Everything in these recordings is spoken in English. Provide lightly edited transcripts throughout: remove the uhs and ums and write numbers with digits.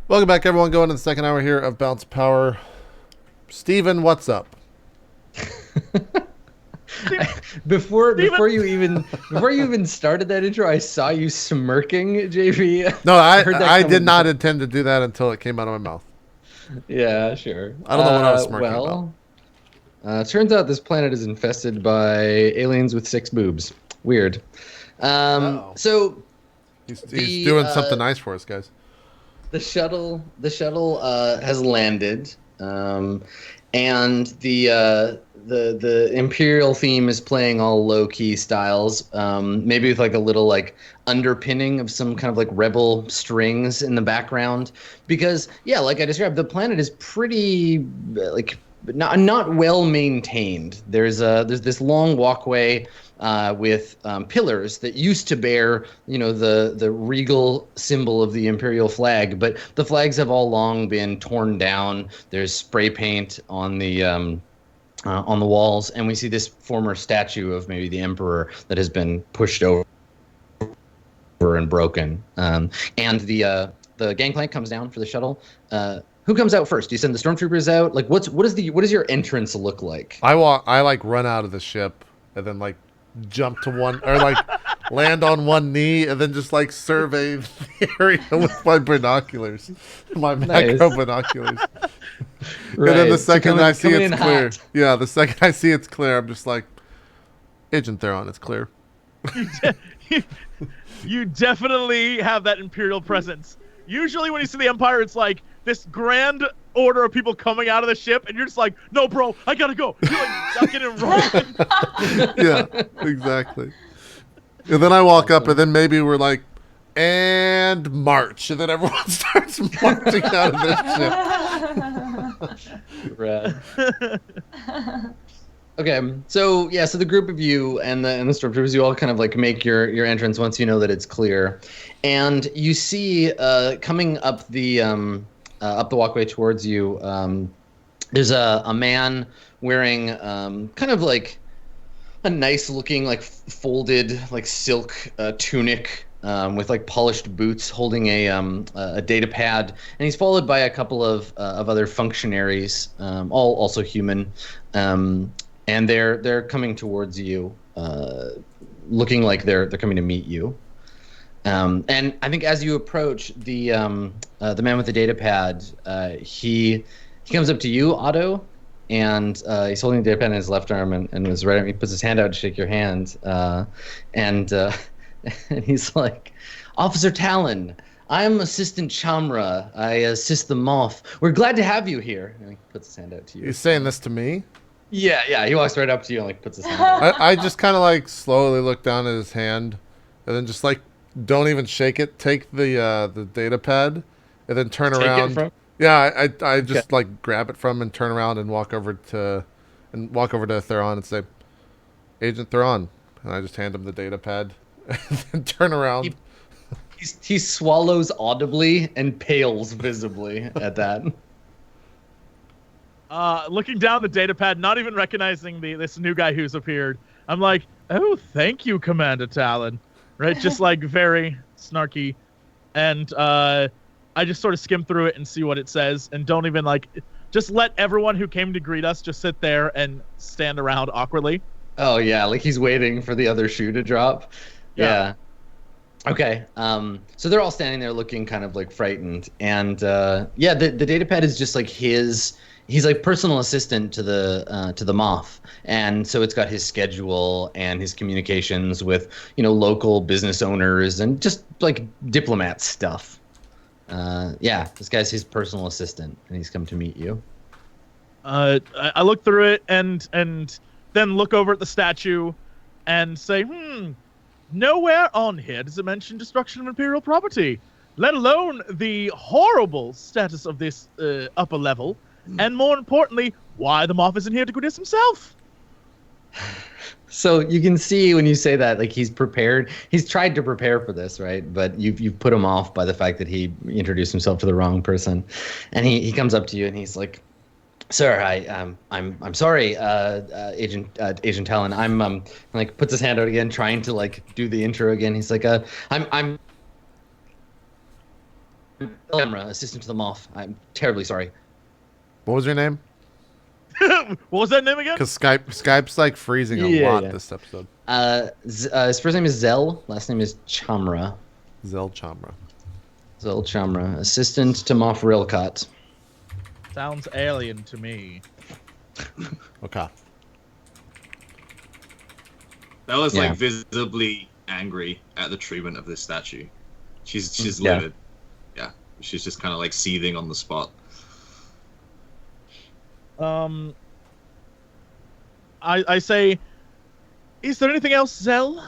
Welcome back, everyone. Going to the second hour here of Bounce Power. Steven, what's up? Before Steven! before you even started that intro, I saw you smirking, JV. No, I heard that I coming. did not intend to do that until it came out of my mouth. Yeah, sure. I don't know what I was smirking about. Turns out this planet is infested by aliens with 6 boobs. Weird. Uh-oh. So He's the doing something nice for us, guys. the shuttle has landed, and the Imperial theme is playing all low key styles, maybe with like a little like underpinning of some kind of like rebel strings in the background, because yeah, like I described, the planet is pretty like not well maintained. There's this long walkway with pillars that used to bear, the regal symbol of the imperial flag, but the flags have all long been torn down. There's spray paint on the walls, and we see this former statue of maybe the emperor that has been pushed over and broken. And the gangplank comes down for the shuttle. Who comes out first? Do you send the stormtroopers out? Like, what does your entrance look like? I like run out of the ship and then like jump to one or like land on one knee and then just like survey the area with my binoculars, my macro binoculars. Right. And then the So second I see coming it's in clear, hot. yeah, the second I see it's clear, I'm just like, Agent Theron, it's clear. You definitely have that Imperial presence. Usually when you see the Empire, it's like this grand order of people coming out of the ship, and you're just like, no, bro, I gotta go. You're like ducking and rolling. Yeah, exactly. And then I walk up, and then maybe we're like, and march, and then everyone starts marching out of the ship. Rad. Okay, so yeah, so the group of you and the stormtroopers, you all kind of like make your entrance once you know that it's clear, and you see coming up the walkway towards you, there's a man wearing kind of like a nice looking like folded like silk tunic, with like polished boots, holding a data pad, and he's followed by a couple of other functionaries, all also human, and they're coming towards you, looking like they're coming to meet you. And I think as you approach the man with the data pad, he comes up to you, Otto, and he's holding the data pad in his left arm, and his right arm. He puts his hand out to shake your hand, and and he's like, "Officer Talon, I'm Assistant Chamra. I assist the Moth. We're glad to have you here." And he puts his hand out to you. He's saying this to me? Yeah. He walks right up to you and like puts his hand out. I just kind of like slowly look down at his hand, and then just like don't even shake it. Take the data pad, and then turn Take it around. from- Yeah, I just Okay. like grab it from him and turn around and walk over to Theron and say, Agent Theron, and I just hand him the data pad, and then turn around. He swallows audibly and pales visibly at that. Looking down the data pad, not even recognizing this new guy who's appeared, I'm like, oh, thank you, Commander Talon. Right? Just like very snarky. And I just sort of skim through it and see what it says, and don't even like, just let everyone who came to greet us just sit there and stand around awkwardly. Oh yeah, like he's waiting for the other shoe to drop. Yeah. Yeah. Okay. So they're all standing there looking kind of like frightened, and yeah, the data pad is just like he's like personal assistant to the Moth, and so it's got his schedule and his communications with local business owners and just like diplomat stuff. Yeah, this guy's his personal assistant, and he's come to meet you. I look through it and then look over at the statue and say, nowhere on here does it mention destruction of Imperial property, let alone the horrible status of this upper level, and more importantly, why the Moth isn't here to greet us himself. So you can see when you say that, like he's prepared. He's tried to prepare for this, right? But you've put him off by the fact that he introduced himself to the wrong person, and he comes up to you and he's like, "Sir, I'm sorry, Agent Talon. I'm like puts his hand out again, trying to like do the intro again. He's like, I'm Camera, assistant to the Moth. I'm terribly sorry. What was your name? What was that name again? Because Skype's like freezing a lot this episode. His first name is Zell. Last name is Chamra. Zell Chamra. Zell Chamra, assistant to Moff Rilcott. Sounds alien to me. Okay. That was like visibly angry at the treatment of this statue. She's livid. Yeah, she's just kind of like seething on the spot. I say, is there anything else, Zell,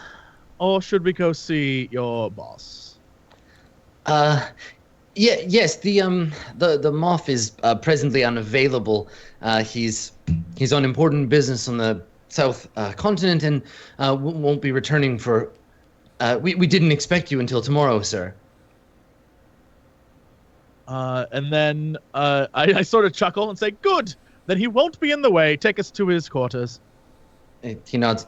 or should we go see your boss? Yes. The Moth is presently unavailable. He's on important business on the South continent and won't be returning for. We didn't expect you until tomorrow, sir. And then I sort of chuckle and say, good, then he won't be in the way. Take us to his quarters. He nods.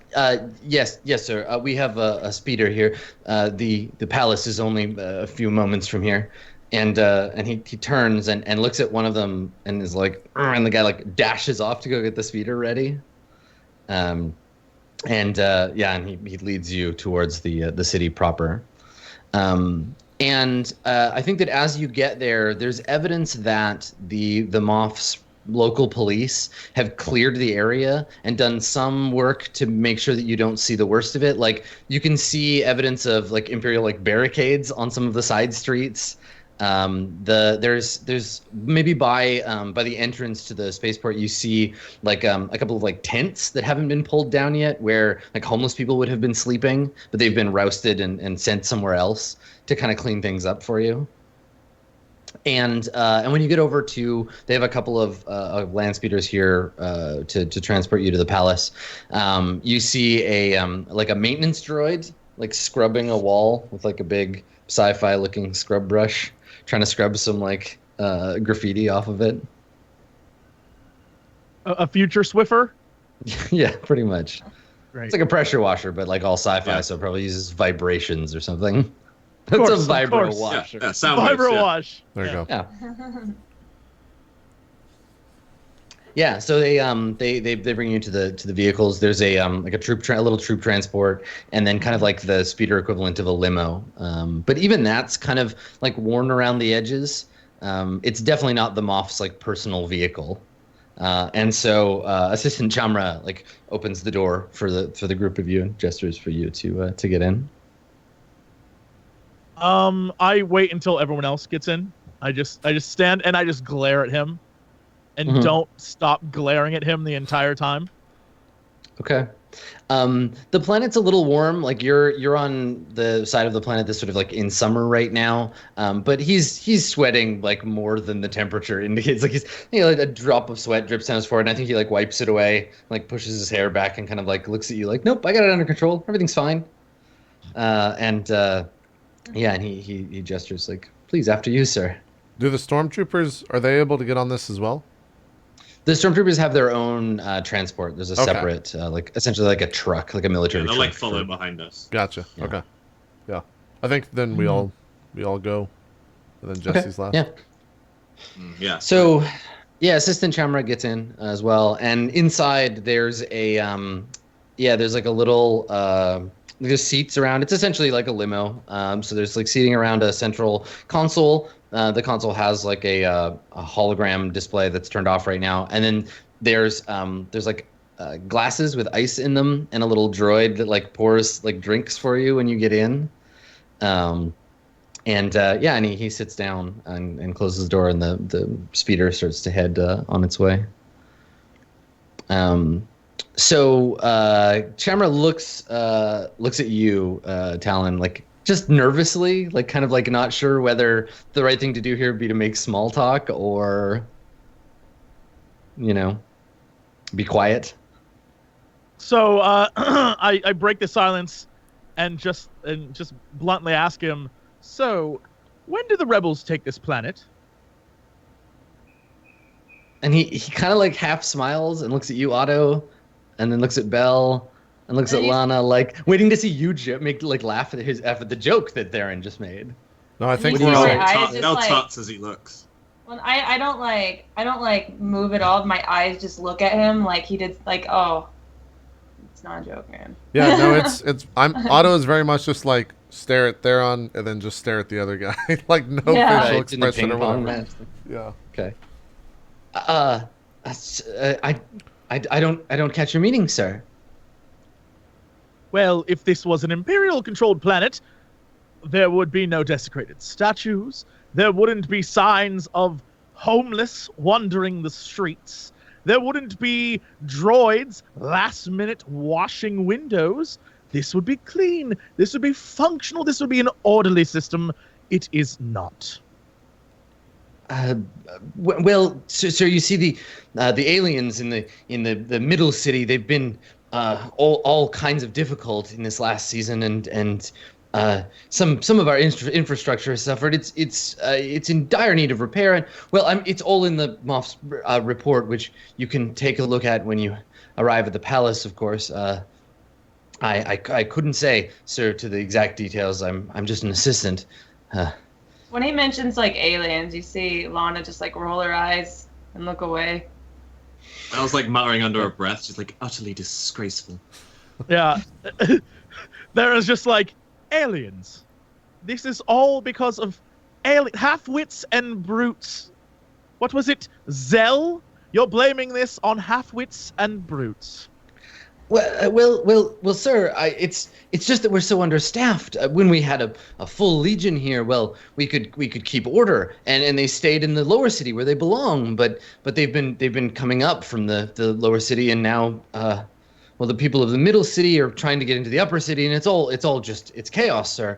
Yes, sir. We have a speeder here. The palace is only a few moments from here. And he turns and looks at one of them and is like, and the guy like dashes off to go get the speeder ready. And he leads you towards the city proper. And I think that as you get there, there's evidence that the Moth's local police have cleared the area and done some work to make sure that you don't see the worst of it. Like you can see evidence of like Imperial like barricades on some of the side streets. There's maybe by the entrance to the spaceport you see like a couple of like tents that haven't been pulled down yet where like homeless people would have been sleeping, but they've been rousted and sent somewhere else to kind of clean things up for you. And when you get over to, they have a couple of land speeders here to transport you to the palace. You see a like a maintenance droid like scrubbing a wall with like a big sci-fi looking scrub brush, trying to scrub some like graffiti off of it. A future Swiffer? Yeah, pretty much. Great. It's like a pressure washer, but like all sci-fi, so it probably uses vibrations or something. That's course, a vibro course. washer. Yeah, sound waves, Vibro wash. There you go. Yeah. Yeah, so they bring you to the vehicles. There's a like a little troop transport, and then kind of like the speeder equivalent of a limo. But even that's kind of like worn around the edges. It's definitely not the Moff's like personal vehicle. And so Assistant Chamra like opens the door for the group of you and gestures for you to get in. I wait until everyone else gets in. I just stand and I just glare at him, and don't stop glaring at him the entire time. Okay. The planet's a little warm. Like you're on the side of the planet that's sort of like in summer right now. But he's sweating like more than the temperature indicates. Like he's like a drop of sweat drips down his forehead, and I think he like wipes it away, like pushes his hair back, and kind of like looks at you like, nope, I got it under control. Everything's fine. And he gestures like, please, after you, sir. Do the stormtroopers, are they able to get on this as well? The stormtroopers have their own transport. There's a separate, like essentially like a truck, like a military truck. They'll like follow behind us. Gotcha. Yeah. Okay. Yeah. I think then we all go, and then Jesse's last. Yeah. Yeah. So, yeah, Assistant Chamra gets in as well, and inside there's a there's like a little there's seats around. It's essentially like a limo. So there's like seating around a central console. The console has like a hologram display that's turned off right now, and then there's like glasses with ice in them and a little droid that like pours like drinks for you when you get in. And he sits down and closes the door, and the speeder starts to head on its way. So Chamra looks at you, Talon, like just nervously, like kind of like not sure whether the right thing to do here would be to make small talk or, be quiet. So I break the silence and just bluntly ask him, so when do the rebels take this planet? And he kind of like half smiles and looks at you, Otto, and then looks at Belle and looks at Lana, like waiting to see you make like laugh at the joke that Theron just made. No, I think you we're see all. my eyes just How like, tuts as he looks. when I don't like move at all. My eyes just look at him like he did. Like, oh, it's not a joke, man. Yeah, no, Otto is very much just like stare at Theron and then just stare at the other guy, like no Yeah. facial Right, in the expression or ping pong whatever. match. Yeah. Okay. I don't catch your meaning, sir. Well, if this was an Imperial-controlled planet, there would be no desecrated statues. There wouldn't be signs of homeless wandering the streets. There wouldn't be droids last-minute washing windows. This would be clean. This would be functional. This would be an orderly system. It is not. Well, so you see the aliens in the middle city. They've been all kinds of difficult in this last season, and some of our infrastructure has suffered. It's in dire need of repair, and it's all in the Moff's report, which you can take a look at when you arrive at the palace. Of course, I couldn't say, sir, to the exact details. I'm just an assistant. When he mentions like aliens, you see Lana just like roll her eyes and look away. I was like muttering under her breath, just like utterly disgraceful. Yeah. There is just like, aliens. This is all because of half-wits and brutes. What was it? Zell? You're blaming this on half-wits and brutes. Well, sir. It's just that we're so understaffed. When we had a full legion here, we could keep order, and they stayed in the lower city where they belong. But they've been coming up from the lower city, and now the people of the middle city are trying to get into the upper city, and it's all just chaos, sir.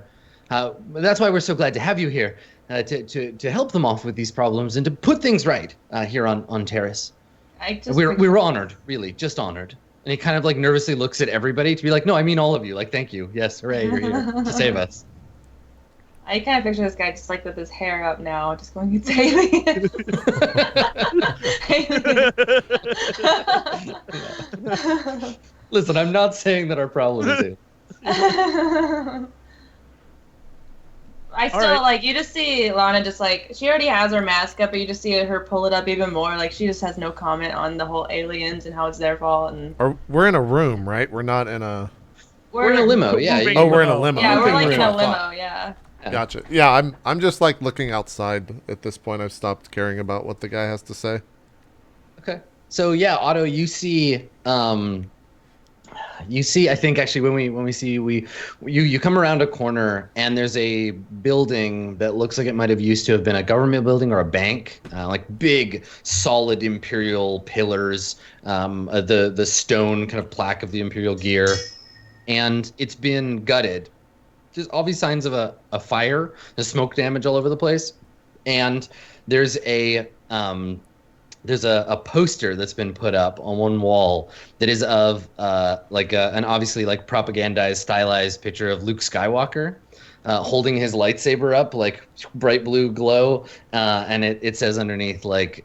That's why we're so glad to have you here to help them off with these problems and to put things right here on Terrace. We're honored, really, just honored. And he kind of like nervously looks at everybody to be like, no, I mean all of you. Like, thank you. Yes, hooray, you're here to save us. I kind of picture this guy just like with his hair up now, just going, it's aliens. Aliens. Listen, I'm not saying that our problem is it. I still like, you just see Lana just like, she already has her mask up, but you just see her pull it up even more. Like, she just has no comment on the whole aliens and how it's their fault. And We're in a room, right? We're not in a. We're in a limo, yeah. Oh, we're in a limo. Yeah, we're like in a limo, yeah. Gotcha. Yeah, I'm just like looking outside at this point. I've stopped caring about what the guy has to say. Okay. So yeah, Otto, you see, I think actually when we see you come around a corner and there's a building that looks like it might have used to have been a government building or a bank, like big solid Imperial pillars, the stone kind of plaque of the Imperial gear, and it's been gutted. Just obvious signs of a fire. There's smoke damage all over the place, and there's a poster that's been put up on one wall that is of an obviously like propagandized, stylized picture of Luke Skywalker holding his lightsaber up, like bright blue glow, and it says underneath like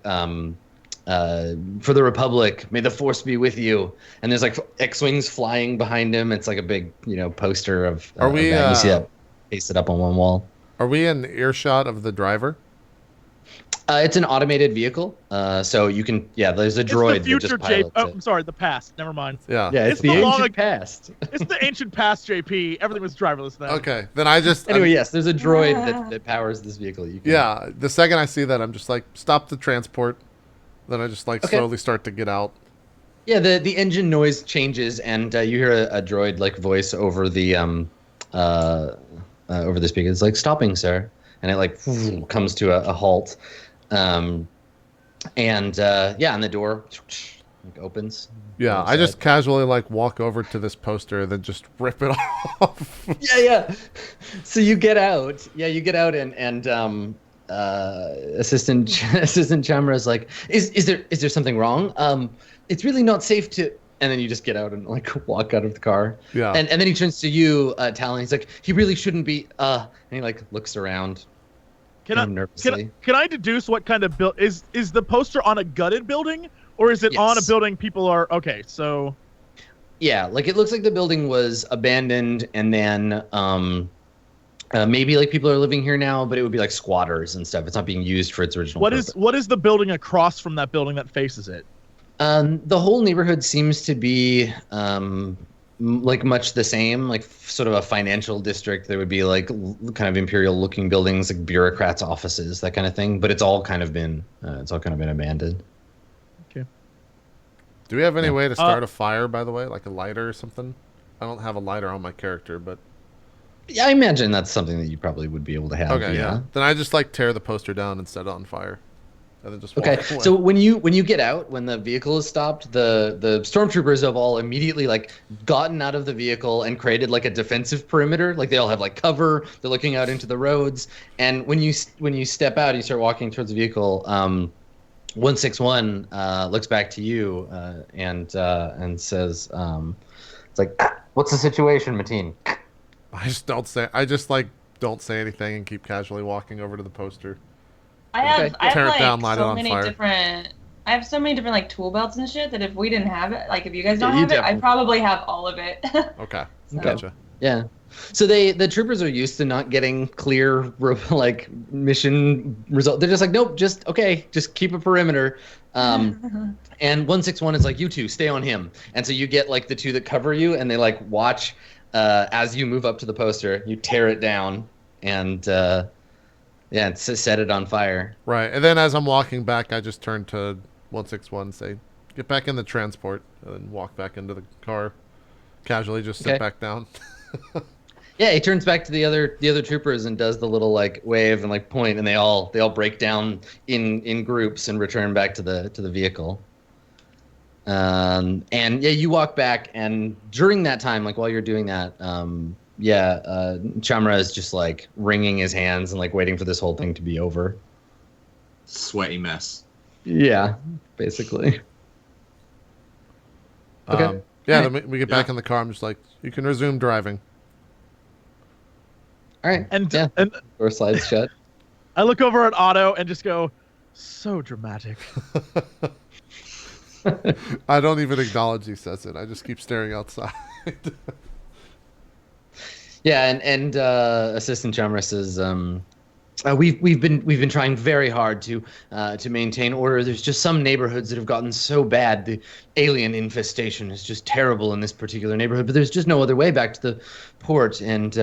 for the Republic, may the Force be with you. And there's like X-wings flying behind him. It's like a big poster of. Are we? That. You see that pasted up on one wall. Are we in earshot of the driver? It's an automated vehicle, so you can. Yeah, there's a droid It's the future, that just pilots I'm sorry, the past. Never mind. Yeah. Yeah, it's the ancient past. It's the ancient past, JP. Everything was driverless then. Okay, then I just. Anyway, yes, there's a droid that powers this vehicle. You can... Yeah, the second I see that, I'm just like, stop the transport. Then I just like slowly start to get out. Yeah, the engine noise changes, and you hear a droid like voice over the over the speaker. It's like, stopping, sir, and it like comes to a halt. And the door like, opens. Yeah, I just casually like walk over to this poster and then just rip it off. Yeah. So you get out. Yeah, you get out and Assistant Chamra is like, is there something wrong? It's really not safe to. And then you just get out and like walk out of the car. Yeah. And then he turns to you, Talon. He's like, he really shouldn't be. And he like looks around. Can I deduce what kind of build is the poster on a gutted building, or is it on a building people are okay? So, yeah, like it looks like the building was abandoned, and then Maybe like people are living here now, but it would be like squatters and stuff. It's not being used for its original purpose. What is the building across from that building that faces it? The whole neighborhood seems to be like much the same, like sort of a financial district. There would be like kind of imperial looking buildings, like bureaucrats' offices, that kind of thing. But it's all kind of been abandoned. Okay. Do we have any way to start a fire, by the way, like a lighter or something? I don't have a lighter on my character, but yeah, I imagine that's something that you probably would be able to have. Okay, yeah. Then I just like tear the poster down and set it on fire. And then just walk away. So when you get out, when the vehicle is stopped, the stormtroopers have all immediately like gotten out of the vehicle and created like a defensive perimeter. Like they all have like cover. They're looking out into the roads. And when you step out, you start walking towards the vehicle. 161 looks back to you and says, "It's like, what's the situation, Mateen?" I just don't say anything and keep casually walking over to the poster. I have tear it down, like light it so on many fire. different. I have so many different like tool belts and shit that if we didn't have it, like if you guys don't have it, I probably have all of it. Okay, So. gotcha. Yeah. So the troopers are used to not getting clear like mission result. They're just like, nope, just keep a perimeter. And 161 is like, you two stay on him. And so you get like the two that cover you, and they like watch as you move up to the poster. You tear it down and set it on fire. Right, and then as I'm walking back, I just turn to 161 and say, "Get back in the transport," and then walk back into the car. Casually, just sit back down. Yeah, he turns back to the other troopers and does the little like wave and like point, and they all break down in groups and return back to the vehicle. And yeah, you walk back, and during that time, like while you're doing that, Chamra is just like wringing his hands and like waiting for this whole thing to be over. Sweaty mess. Yeah, basically. Okay. Then we get back in the car. I'm just like, you can resume driving. All right. And door slides shut. I look over at Otto and just go, so dramatic. I don't even acknowledge he says it. I just keep staring outside. Yeah, and Assistant Chamra says, we've been trying very hard to maintain order. There's just some neighborhoods that have gotten so bad. The alien infestation is just terrible in this particular neighborhood, but there's just no other way back to the port. And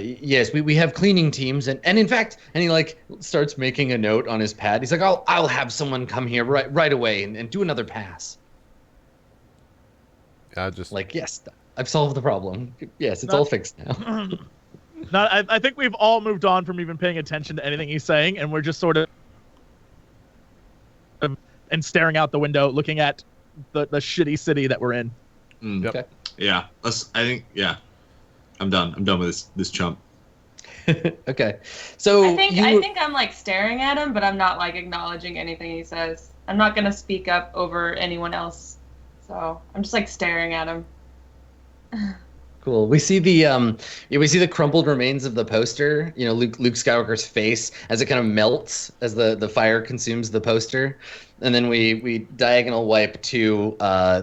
yes, we have cleaning teams, and in fact, and he like starts making a note on his pad. He's like, I'll have someone come here right away and do another pass. Yeah, just like, yes, I've solved the problem. Yes, it's all fixed now. I think we've all moved on from even paying attention to anything he's saying, and we're just sort of and staring out the window, looking at the shitty city that we're in. Mm. Okay. Yeah, I think I'm done. I'm done with this chump. Okay, so I think I'm like staring at him, but I'm not like acknowledging anything he says. I'm not gonna speak up over anyone else, so I'm just like staring at him. Cool. We see the crumpled remains of the poster. You know, Luke Skywalker's face as it kind of melts as the fire consumes the poster, and then we diagonal wipe to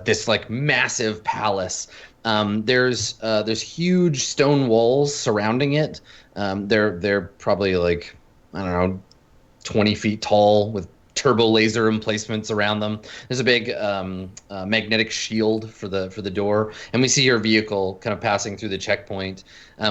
this like massive palace. There's huge stone walls surrounding it. They're probably like, I don't know, 20 feet tall with turbo laser emplacements around them. There's a big magnetic shield for the door, and we see your vehicle kind of passing through the checkpoint.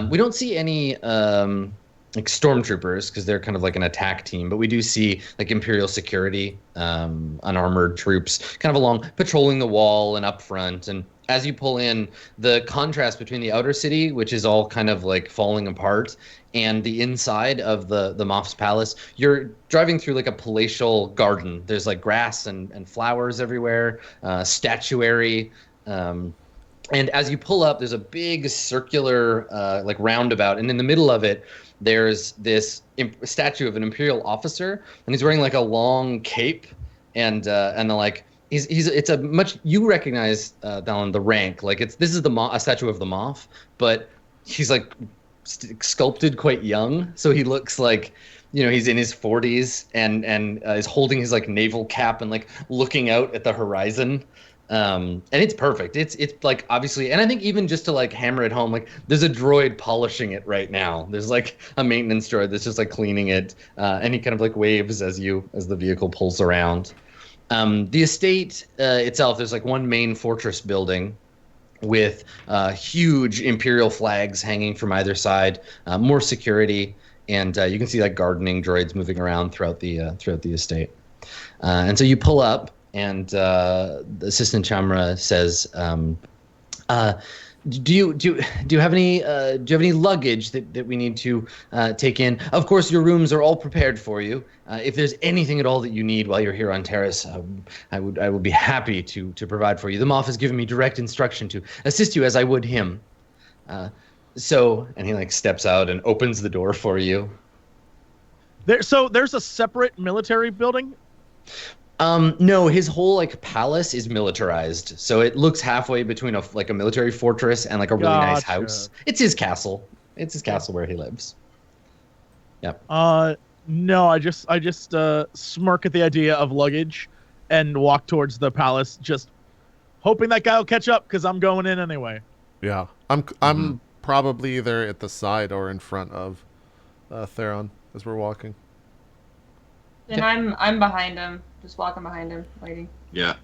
We don't see any like stormtroopers because they're kind of like an attack team, but we do see like Imperial security, unarmored troops kind of along patrolling the wall and up front. And as you pull in, the contrast between the outer city, which is all kind of like falling apart, and the inside of the Moff's palace, you're driving through like a palatial garden. There's like grass and flowers everywhere, statuary. And as you pull up, there's a big circular like roundabout, and in the middle of it, there's this statue of an Imperial officer, and he's wearing like a long cape, and the like. It's a much, you recognize Dallin, the rank, like this is a statue of the Moff, but he's like sculpted quite young, so he looks like, you know, he's in his 40s and is holding his like naval cap and like looking out at the horizon. And it's perfect. It's like obviously, and I think even just to like hammer it home, like there's a droid polishing it right now. There's like a maintenance droid that's just like cleaning it, and he kind of like waves as the vehicle pulls around. The estate itself, there's like one main fortress building with huge Imperial flags hanging from either side, more security, and you can see like gardening droids moving around throughout the estate. And so you pull up, and the assistant Chamra says, "Do you have any luggage that we need to take in? Of course, your rooms are all prepared for you. If there's anything at all that you need while you're here on Terrace, I would be happy to provide for you. The Moff has given me direct instruction to assist you as I would him. And he like steps out and opens the door for you. So there's a separate military building? No, his whole like palace is militarized, so it looks halfway between a military fortress and like a really nice house. It's his castle. It's his castle where he lives. Yep. No, I just smirk at the idea of luggage and walk towards the palace, just hoping that guy will catch up because I'm going in anyway. Yeah, I'm probably either at the side or in front of Theron as we're walking. Then I'm behind him, just walking behind him, waiting. Yeah,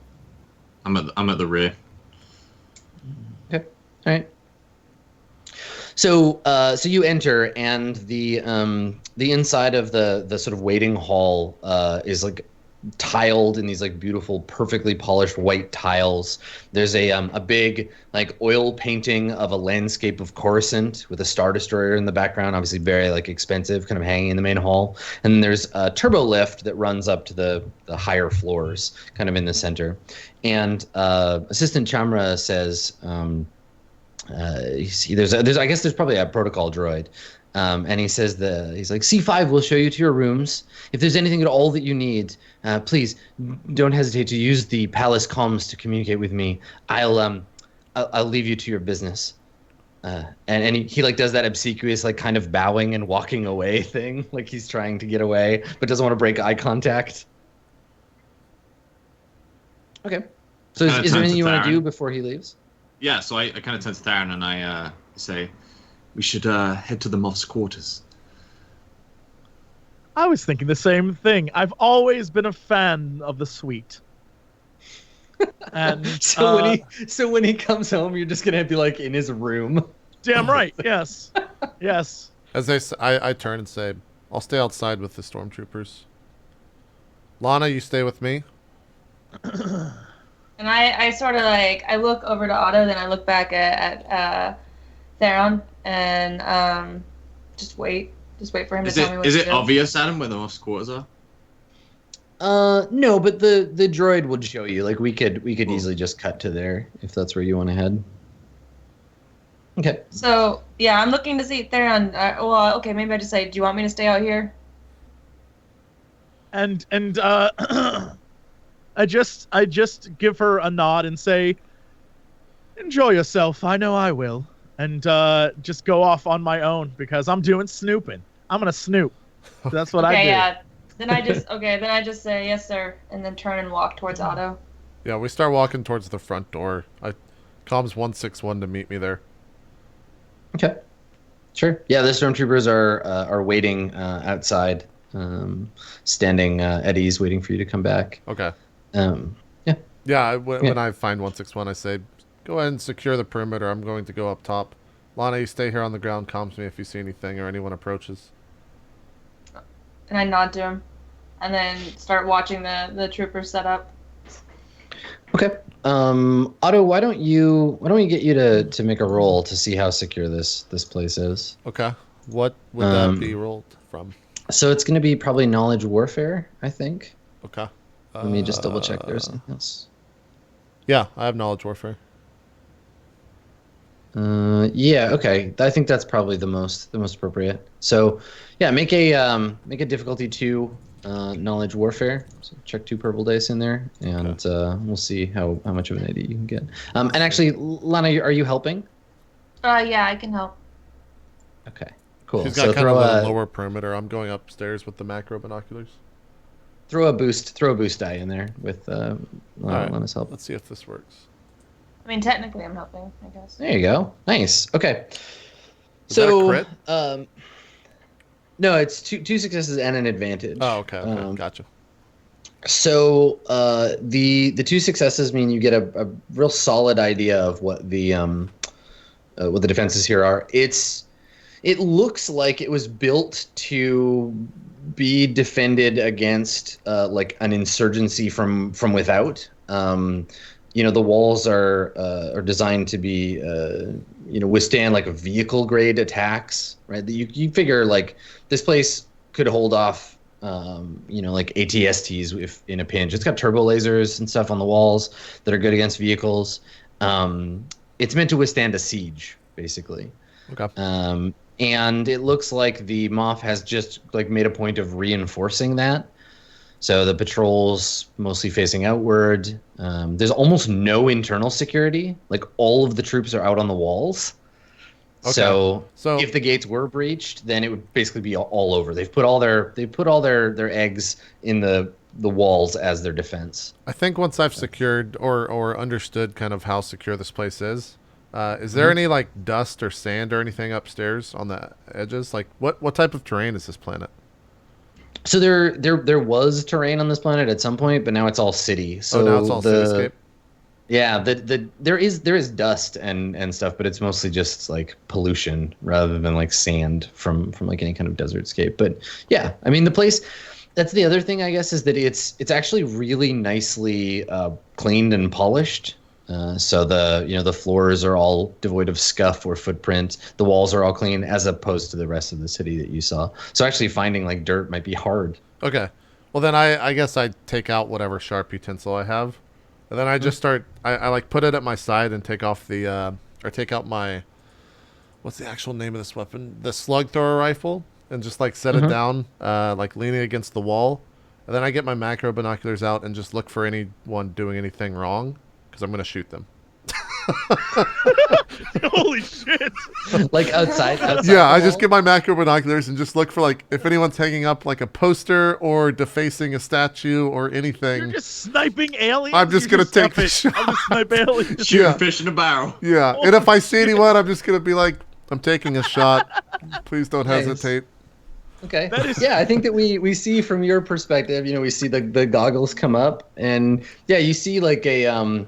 I'm at the rear. Okay, all right. So you enter, and the inside of the sort of waiting hall is like tiled in these like beautiful, perfectly polished white tiles. There's a big like oil painting of a landscape of Coruscant with a Star Destroyer in the background, obviously very like expensive, kind of hanging in the main hall. And then there's a turbo lift that runs up to the higher floors, kind of in the center. And Assistant Chamra says, I guess there's probably a protocol droid. And he says he's like, C5 will show you to your rooms. If there's anything at all that you need, please don't hesitate to use the palace comms to communicate with me. I'll leave you to your business. And he like does that obsequious like kind of bowing and walking away thing, like he's trying to get away but doesn't want to break eye contact. Okay. So is there anything you want to do before he leaves? Yeah. So I kind of turn to Theron and I say, we should head to the Moff's quarters. I was thinking the same thing. I've always been a fan of the suite. And so when he comes home, you're just gonna be like in his room. Damn right. Yes. Yes. As I turn and say, I'll stay outside with the stormtroopers. Lana, you stay with me. And I sort of like I look over to Otto, then I look back at Theron, and just wait for him to tell me what to do. Is it obvious, Adam, where the Moff's quarters are? No, but the droid would show you. Like we could easily just cut to there if that's where you want to head. Okay. So yeah, I'm looking to see Theron. Well, okay, maybe I just say, do you want me to stay out here? And I just give her a nod and say, enjoy yourself. I know I will. And just go off on my own because I'm doing snooping. I'm gonna snoop. That's what I do. Okay, yeah. Then I just say yes, sir, and then turn and walk towards Otto. Yeah, we start walking towards the front door. I comms 161 to meet me there. Okay. Sure. Yeah, the stormtroopers are waiting outside, standing at ease, waiting for you to come back. Okay. Yeah. Yeah. When I find 161, I say, go ahead and secure the perimeter. I'm going to go up top. Lana, you stay here on the ground. Comms me if you see anything or anyone approaches. And I nod to him, and then start watching the troopers set up. Okay. Otto, why don't we get you to make a roll to see how secure this place is? Okay. What would that be rolled from? So it's going to be probably knowledge warfare, I think. Okay. Let me just double check there's something else. Yeah, I have knowledge warfare. Yeah, okay. I think that's probably the most appropriate. So, yeah, make a difficulty 2 knowledge warfare. So check 2 purple dice in there, and we'll see how much of an idea you can get. And actually, Lana, are you helping? Yeah, I can help. Okay, cool. She's got kind of a lower perimeter. I'm going upstairs with the macro binoculars. Throw a boost die in there with Lana's help. Let's see if this works. I mean, technically, I'm helping, I guess. There you go. Nice. Okay. Is that a crit? No, it's two successes and an advantage. Oh, okay. Gotcha. So the two successes mean you get a real solid idea of what the defenses here are. It looks like it was built to be defended against like an insurgency from without. The walls are designed to be withstand like vehicle grade attacks, right? You figure like this place could hold off like ATSTs if in a pinch. It's got turbo lasers and stuff on the walls that are good against vehicles. It's meant to withstand a siege, basically. Okay. And it looks like the Moff has just like made a point of reinforcing that. So the patrols mostly facing outward. There's almost no internal security. Like all of the troops are out on the walls. Okay. So if the gates were breached, then it would basically be all over. They've put all their eggs in the walls as their defense. I think once I've secured or understood kind of how secure this place is there any like dust or sand or anything upstairs on the edges? Like what type of terrain is this planet? So there was terrain on this planet at some point, but now it's all city. So now it's all cityscape. Yeah, there is dust and stuff, but it's mostly just like pollution rather than like sand from like any kind of desert scape. But yeah, I mean the place. That's the other thing I guess is that it's actually really nicely cleaned and polished. So the floors are all devoid of scuff or footprint. The walls are all clean, as opposed to the rest of the city that you saw. So actually finding like dirt might be hard. Okay, well then I guess I take out whatever sharp utensil I have, and then I just start. I like put it at my side and take off the or take out my, what's the actual name of this weapon? The slug thrower rifle, and just like set it down, like leaning against the wall, and then I get my macro binoculars out and just look for anyone doing anything wrong. Because I'm going to shoot them. Holy shit. Like outside yeah, I just get my macro binoculars and just look for like if anyone's hanging up like a poster or defacing a statue or anything. You're just sniping aliens? I'm just going to take the shot. I'm just snipe aliens. Shooting fish in a barrel. Yeah, and if I see anyone, I'm just going to be like, I'm taking a shot. Please don't hesitate. Okay. Yeah, I think that we see from your perspective, we see the goggles come up, and yeah, you see like a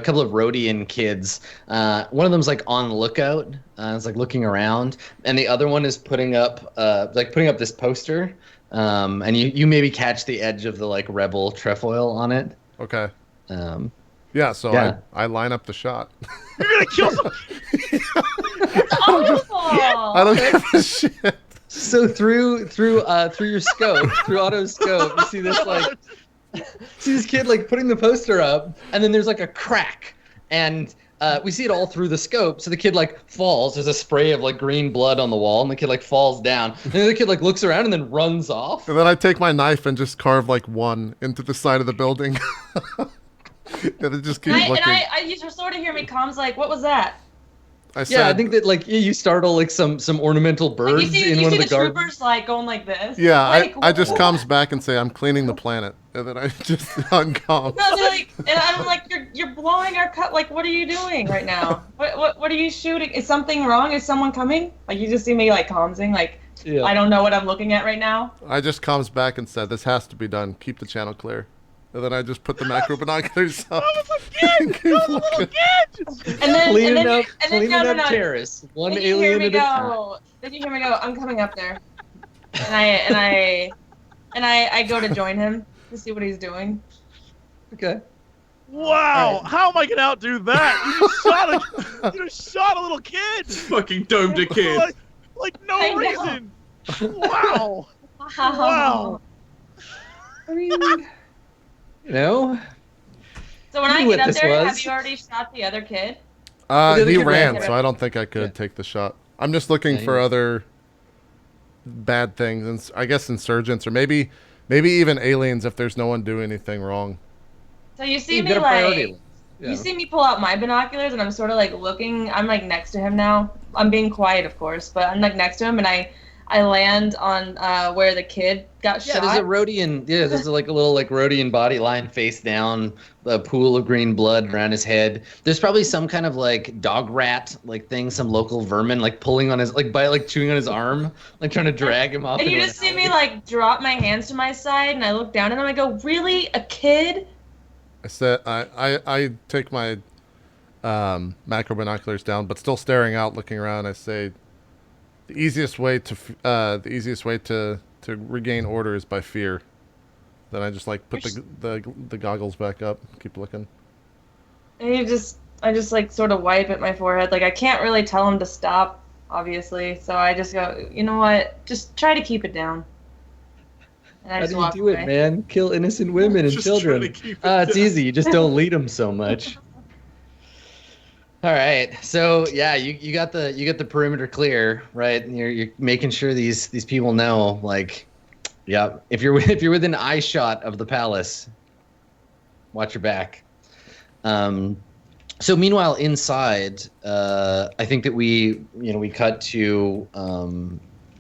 couple of Rhodian kids. One of them's like on lookout. It's like looking around, and the other one is putting up this poster. And you maybe catch the edge of the like rebel trefoil on it. Okay. Yeah, so I line up the shot. You're gonna kill someone. Awful. I don't give a shit. So through your scope, through auto scope, you see this kid like putting the poster up, and then there's like a crack, and we see it all through the scope. So the kid like falls. There's a spray of like green blood on the wall, and the kid like falls down. And then the kid like looks around and then runs off. And then I take my knife and just carve like one into the side of the building. And it just keeps looking. And you sort of hear me comms like, what was that? I think that like you startle like some ornamental birds like in one of the gardens. Troopers like going like this. Yeah, like, I just comms back and say I'm cleaning the planet, and then I just uncom. No, they're like, and I'm like, you're blowing our cut. Like, what are you doing right now? What are you shooting? Is something wrong? Is someone coming? Like you just see me like commsing like. Yeah. I don't know what I'm looking at right now. I just comms back and said this has to be done. Keep the channel clear. And then I just put the macro binoculars up. And then cleaning up terrorists. One alien at a time. Then you hear me go, I'm coming up there. And I go to join him to see what he's doing. Okay. Wow, how am I gonna outdo that? You just shot a little kid. Fucking domed a kid. Like no reason. Wow. Wow. I mean, So when I get up there, have you already shot the other kid? He ran, so I don't think I could take the shot. I'm just looking for other bad things, and I guess insurgents, or maybe even aliens if there's no one doing anything wrong. So you see me like, you see me pull out my binoculars, and I'm sort of like looking. I'm like next to him now. I'm being quiet, of course, but I'm like next to him, and I land on where the kid got shot. There's a Rhodian. Yeah, there's like a little like Rhodian body lying face down, a pool of green blood around his head. There's probably some kind of like dog rat like thing, some local vermin like pulling on his chewing on his arm, like trying to drag him off. And you just see me like drop my hands to my side, and I look down at him. I go, "Really, a kid?" I said, I take my macro binoculars down, but still staring out, looking around. I say, the easiest way to regain order is by fear. Then I just like put the goggles back up, keep looking. And I just like sort of wipe at my forehead. Like I can't really tell him to stop, obviously. So I just go, you know what? Just try to keep it down. And I How just do you walk do away. it, man? Kill innocent women and Just children. try to keep it It's down. easy. You just don't lead them so much. All right, so yeah, you got the perimeter clear, right? You're making sure these people know, like, yeah, if you're within eye shot of the palace, watch your back. So meanwhile, inside, I think that we cut to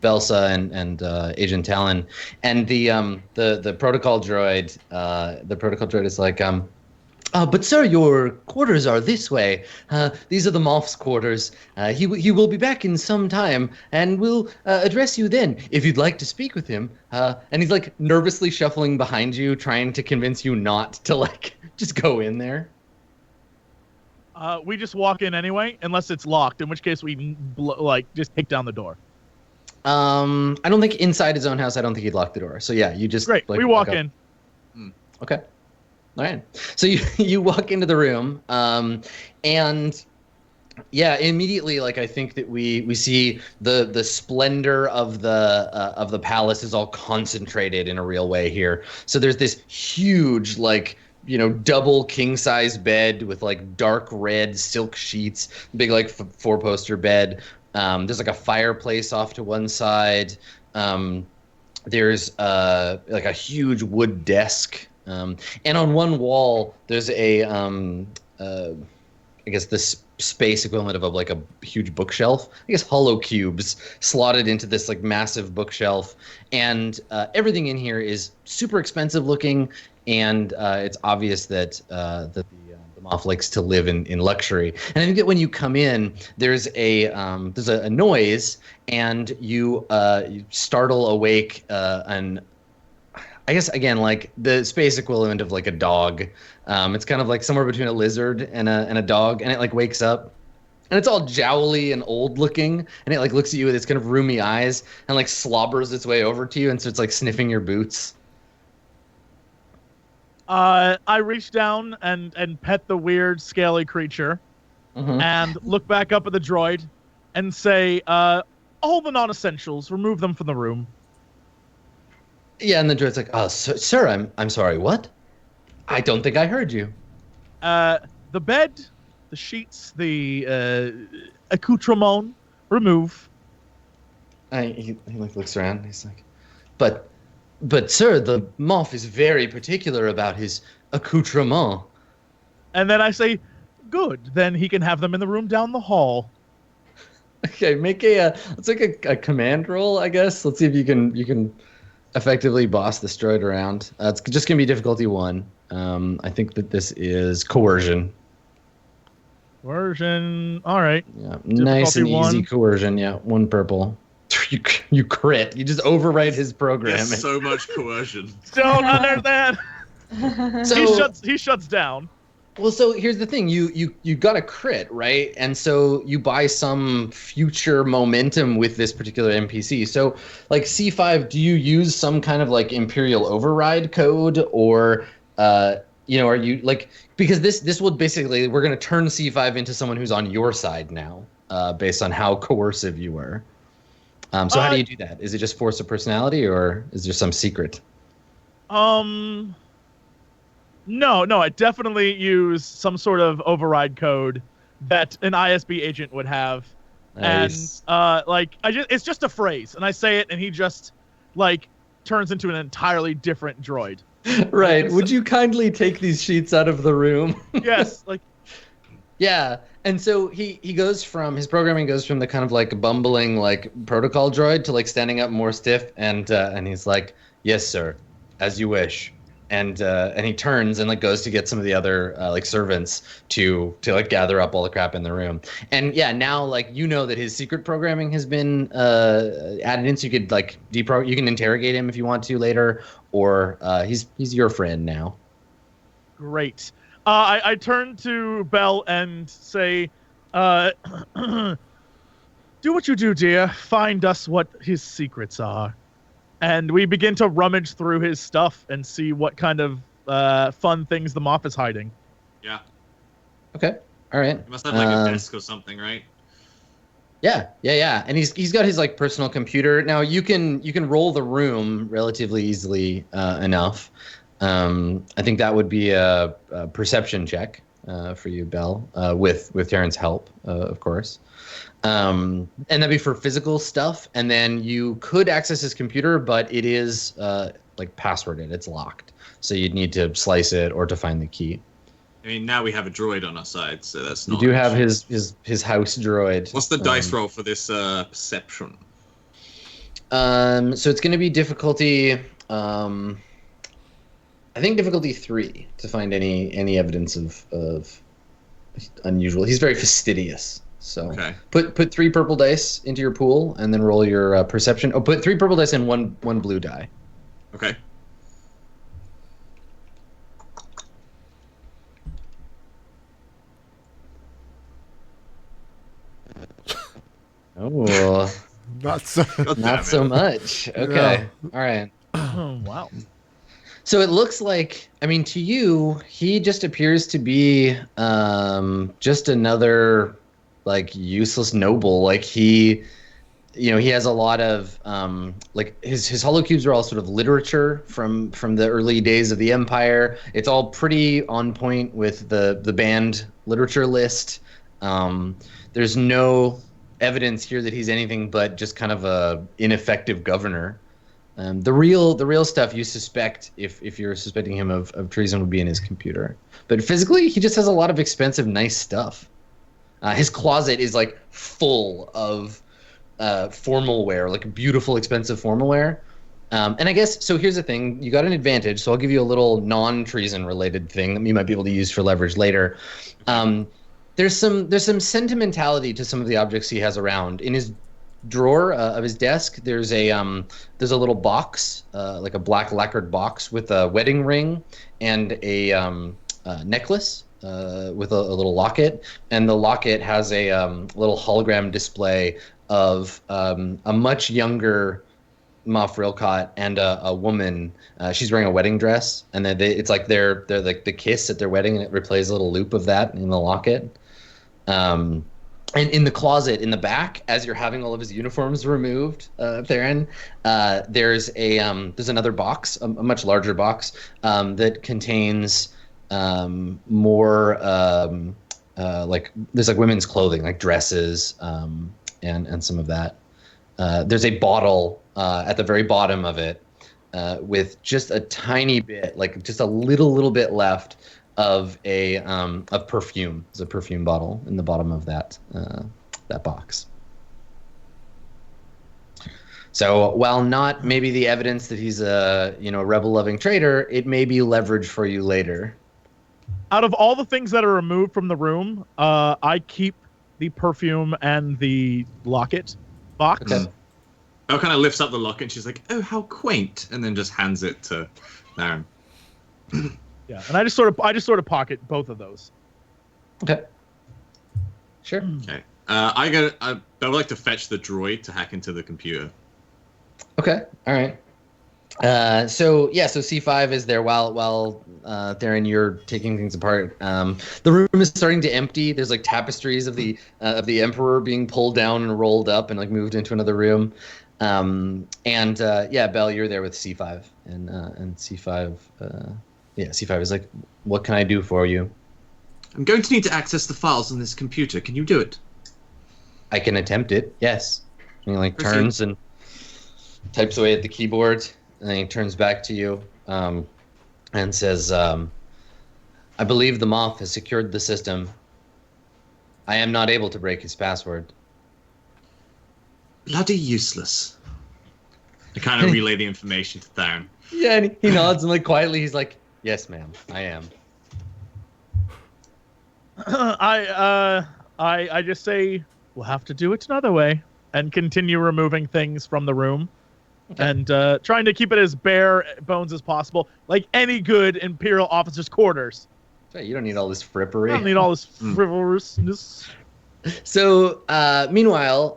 Velsa and Agent Talon, and the protocol droid. The protocol droid is like, but sir, your quarters are this way. These are the Moff's quarters. He will be back in some time, and will address you then, if you'd like to speak with him. And he's like nervously shuffling behind you, trying to convince you not to like just go in there. We just walk in anyway, unless it's locked, in which case we just take down the door. I don't think inside his own house, I don't think he'd lock the door. So yeah, you just Great. like, We walk in. Okay. All right. So you walk into the room, and yeah, immediately, like I think that we see the splendor of the palace is all concentrated in a real way here. So there's this huge double king size bed with like dark red silk sheets, big like four poster bed. There's like a fireplace off to one side. There's like a huge wood desk. And on one wall, there's I guess this space equivalent of like a huge bookshelf. I guess hollow cubes slotted into this like massive bookshelf. And everything in here is super expensive looking. And it's obvious that the Moff likes to live in luxury. And I think that when you come in, there's a noise, and you startle awake an, I guess, again, like the space equivalent of like a dog. It's kind of like somewhere between a lizard and a dog, and it like wakes up, and it's all jowly and old looking, and it like looks at you with its kind of roomy eyes and like slobbers its way over to you, and so it's like sniffing your boots. I reach down and pet the weird scaly creature, and look back up at the droid and say, all the non-essentials, remove them from the room. Yeah, and the droid's like, sir, I'm sorry, what? I don't think I heard you. The bed, the sheets, the accoutrement, remove. He like looks around. He's like, but sir, the Moff is very particular about his accoutrement. And then I say, good. Then he can have them in the room down the hall. Okay, let's make a command roll, I guess. Let's see if you can effectively boss this droid around. It's just gonna be difficulty 1. I think that this is coercion. Coercion. All right. Yeah, nice and easy coercion. Yeah, 1 purple. You crit. You just overwrite his program. There's so much coercion. Don't understand. So he shuts down. Well, so here's the thing. You got a crit, right? And so you buy some future momentum with this particular NPC. So like C5, do you use some kind of like Imperial override code, or are you like, because this will basically, we're going to turn C5 into someone who's on your side now, based on how coercive you were. So how do you do that? Is it just force of personality, or is there some secret? No, I definitely use some sort of override code that an ISB agent would have. Nice. And it's just a phrase, and I say it, and he just like turns into an entirely different droid. Right. Would you kindly take these sheets out of the room? Yes, like. Yeah, And so he goes from his programming goes from the kind of like bumbling like protocol droid to like standing up more stiff, and he's like, "Yes, sir, as you wish." And he turns and like goes to get some of the other like servants to like gather up all the crap in the room. And yeah, now like you know that his secret programming has been added in, so you could like you can interrogate him if you want to later, or he's your friend now. Great. I turn to Belle and say, do what you do, dear. Find us what his secrets are. And we begin to rummage through his stuff and see what kind of fun things the Moff is hiding. Yeah. Okay. All right. He must have like a desk or something, right? Yeah. And he's got his like personal computer. Now you can roll the room relatively easily enough. I think that would be a perception check for you, Belle, with Taryn's help, of course. And that'd be for physical stuff. And then you could access his computer, but it is like passworded. It's locked. So you'd need to slice it or to find the key. I mean, now we have a droid on our side, so that's not. You do have his house droid. What's the dice roll for this perception? So it's going to be difficulty. I think difficulty 3 to find any evidence of unusual. He's very fastidious. So okay. Put 3 purple dice into your pool and then roll your perception. Oh, put 3 purple dice and one blue die. Okay. Oh, Not so. not so much. Okay. Yeah. All right. Oh, wow. So it looks like, I mean, to you, he just appears to be just another like useless noble. Like he has a lot of like his holocubes are all sort of literature from the early days of the Empire. It's all pretty on point with the banned literature list. There's no evidence here that he's anything but just kind of a ineffective governor. The real stuff you suspect, if you're suspecting him of treason, would be in his computer. But physically, he just has a lot of expensive, nice stuff. His closet is like full of formal wear, like beautiful, expensive formal wear. And I guess, so here's the thing. You got an advantage, so I'll give you a little non-treason related thing that you might be able to use for leverage later. There's some sentimentality to some of the objects he has around. In his drawer of his desk, there's a little box, like a black lacquered box with a wedding ring and a necklace with a little locket, and the locket has a little hologram display of a much younger Moff Rilcott and a woman. She's wearing a wedding dress, and then it's like they're like the kiss at their wedding, and it replays a little loop of that in the locket. And in the closet in the back, as you're having all of his uniforms removed, Theron, there's another box, a much larger box, that contains more like there's like women's clothing, like dresses, and some of that. There's a bottle at the very bottom of it with just a tiny bit, like just a little bit left of of perfume. There's a perfume bottle in the bottom of that box. So while not maybe the evidence that he's a rebel-loving traitor, it may be leverage for you later. Out of all the things that are removed from the room, I keep the perfume and the locket box. Okay. Elle kind of lifts up the locket and she's like, "Oh, how quaint!" and then just hands it to Naren. Yeah, and I just sort of pocket both of those. Okay. Sure. Okay. I would like to fetch the droid to hack into the computer. Okay. All right. So C5 is there while Theron, you're taking things apart. The room is starting to empty. There's like tapestries of the Emperor being pulled down and rolled up and like moved into another room. Belle, you're there with C5, and C5. C5 is like, "What can I do for you?" I'm going to need to access the files on this computer. Can you do it? I can attempt it. Yes. And he like turns and types away at the keyboard, and then he turns back to you and says, "I believe the Moff has secured the system. I am not able to break his password. Bloody useless. I kind of relay the information to Theron. Yeah, and he nods and like quietly he's like, "Yes, ma'am, I am." I just say we'll have to do it another way and continue removing things from the room. Okay. And trying to keep it as bare bones as possible, like any good Imperial officer's quarters. You don't need all this frippery. I don't need all this frivolousness. So, meanwhile,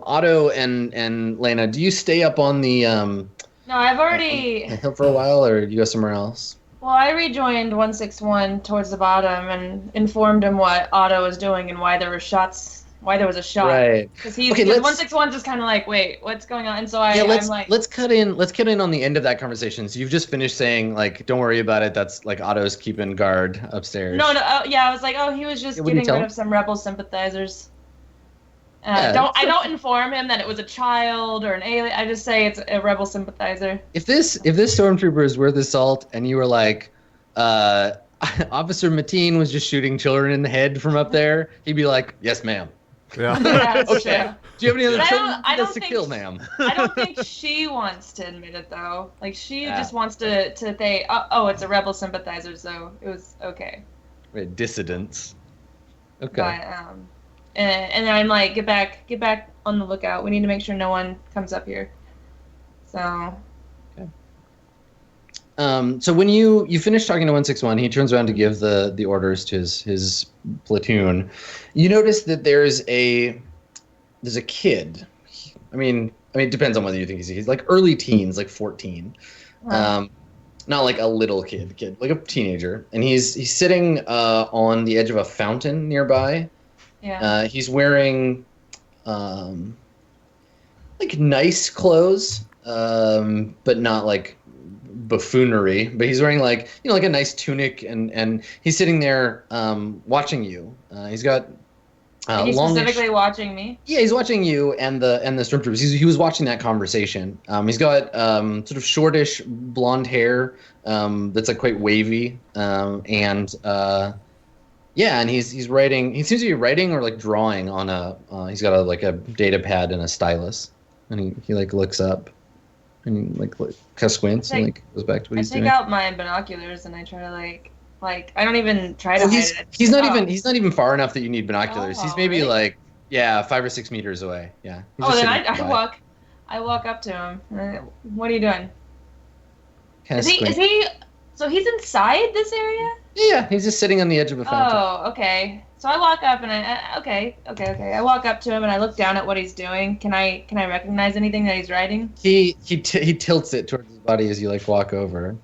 Otto and Lena, do you stay up on the No, I've already hill for a while, or do you go somewhere else? Well, I rejoined 161 towards the bottom and informed him what Otto was doing and why there were shots. Why there was a shot? Right. Because 161's just kind of like, wait, what's going on? And so I'm like, let's cut in on the end of that conversation. So you've just finished saying like, don't worry about it. That's like Otto's keeping guard upstairs. No, yeah, I was like, oh, he was just getting rid of some rebel sympathizers. I don't inform him that it was a child or an alien. I just say it's a rebel sympathizer. If this stormtrooper is worth his salt, and you were like, Officer Mateen was just shooting children in the head from up there, he'd be like, yes, ma'am. Yeah. Okay. True. Do you have any other children? I don't That's a think kill, ma'am. I don't think she wants to admit it though. Like she just wants to say, oh, it's a rebel sympathizer, so it was okay. Right, dissidents. Okay. But and then I'm like, get back on the lookout. We need to make sure no one comes up here. So. So when you finish talking to 161, he turns around to give the orders to his platoon. You notice that there's a kid. I mean, it depends on whether you think he's like early teens, like 14. Wow. Not like a little kid, like a teenager. And he's sitting on the edge of a fountain nearby. Yeah. He's wearing like nice clothes, but not like buffoonery, but he's wearing like like a nice tunic, and he's sitting there watching you. He's got he's specifically watching me. Yeah, he's watching you and the stormtroopers. He was watching that conversation. He's got sort of shortish blonde hair that's like quite wavy, and he's writing. He seems to be writing or like drawing on a. He's got a data pad and a stylus, and he like looks up. And he like kind of squints and like goes back to what he's doing. I take out my binoculars and I try to like I don't even try to hide it. He's not even far enough that you need binoculars. He's maybe really? 5 or 6 meters away. Yeah. Then I walk up to him. What are you doing? Is he? So he's inside this area? Yeah, he's just sitting on the edge of a fountain. Oh, okay. So I walk up and okay. I walk up to him and I look down at what he's doing. Can I recognize anything that he's writing? He tilts it towards his body as you walk over.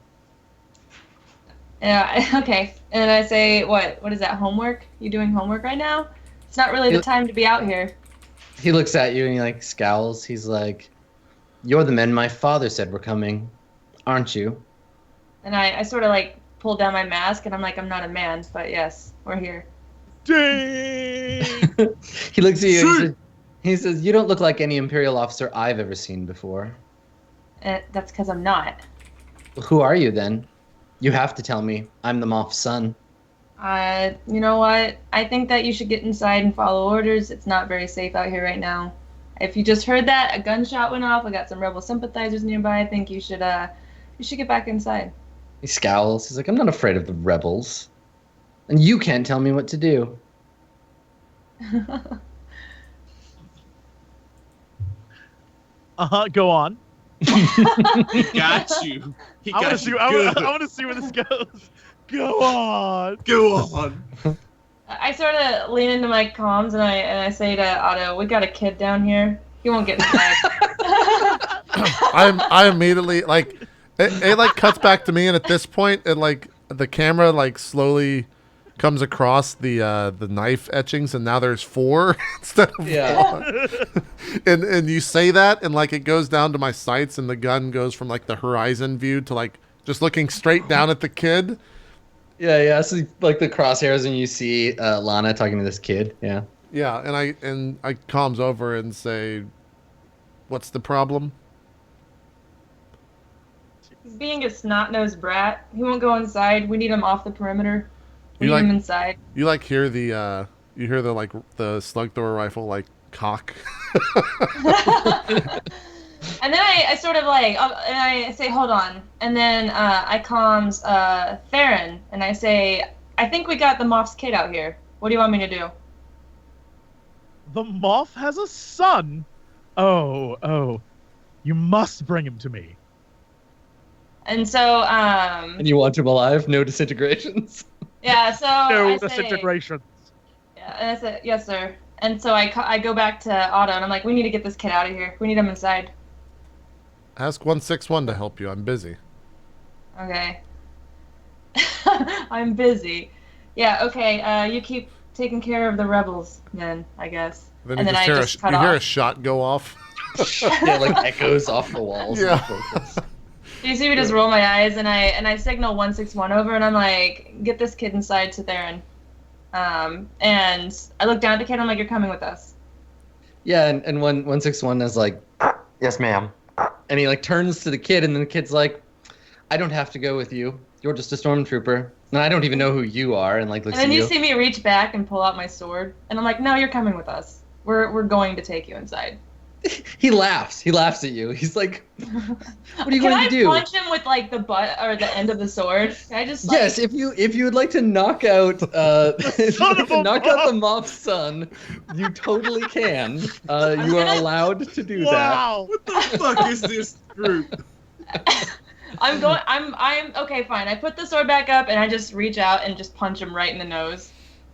Yeah. Okay. And I say, what is that? Homework? You doing homework right now? It's not really the time to be out here. He looks at you and he scowls. He's like, "You're the men my father said were coming, aren't you?" And I sort of pull down my mask and I'm like, I'm not a man, but yes, we're here. Dang! He looks at you and he says, "You don't look like any Imperial officer I've ever seen before." That's because I'm not. Well, who are you then? You have to tell me. I'm the Moff's son. You know what? I think that you should get inside and follow orders. It's not very safe out here right now. If you just heard that, a gunshot went off. We got some rebel sympathizers nearby. I think you should get back inside. He scowls. He's like, "I'm not afraid of the rebels. And you can't tell me what to do." Go on. He got you. I want to see where this goes. Go on. Go on. I sort of lean into my comms and I say to Otto, "We got a kid down here. He won't get inside." I immediately it cuts back to me, and at this point it the camera slowly comes across the knife etchings, and now there's 4 instead of 1. and you say that, and it goes down to my sights, and the gun goes from the horizon view to just looking straight down at the kid. Yeah. So the crosshairs, and you see Lana talking to this kid. Yeah. Yeah, and I comms over and say, "What's the problem?" He's being a snot-nosed brat. He won't go inside. We need him off the perimeter. We need him inside. You hear the You hear the slug thrower rifle cock. And then I sort of and I say, hold on. And then I comms Theron, and I say, I think we got the Moth's kid out here. What do you want me to do? The Moth has a son? Oh. You must bring him to me. And so, And you want him alive? No disintegrations? Yeah, so No I disintegrations. Yeah, and I said, yes, sir. And so I go back to Otto, and I'm like, we need to get this kid out of here. We need him inside. Ask 161 to help you. I'm busy. Okay. I'm busy. Yeah, okay, you keep taking care of the rebels, then, I guess. Then and you then just hear a shot go off. Yeah, echoes off the walls. Yeah. You see me just roll my eyes, and I signal 161 over, and I'm like, get this kid inside to Theron. And I look down at the kid, and I'm like, you're coming with us. Yeah, and 161 is like, yes, ma'am. And he turns to the kid, and then the kid's like, I don't have to go with you. You're just a stormtrooper. And I don't even know who you are. And looks at you. And then you see me reach back and pull out my sword, and I'm like, no, you're coming with us. We're going to take you inside. He laughs. He laughs at you. He's like, what are you going to do? Can I punch him with the butt or the end of the sword? Can I just Yes, if you would like to knock out the Moth's son, you totally can. You are allowed to do Wow. What the fuck is this group? I'm okay, fine. I put the sword back up and I just reach out and just punch him right in the nose.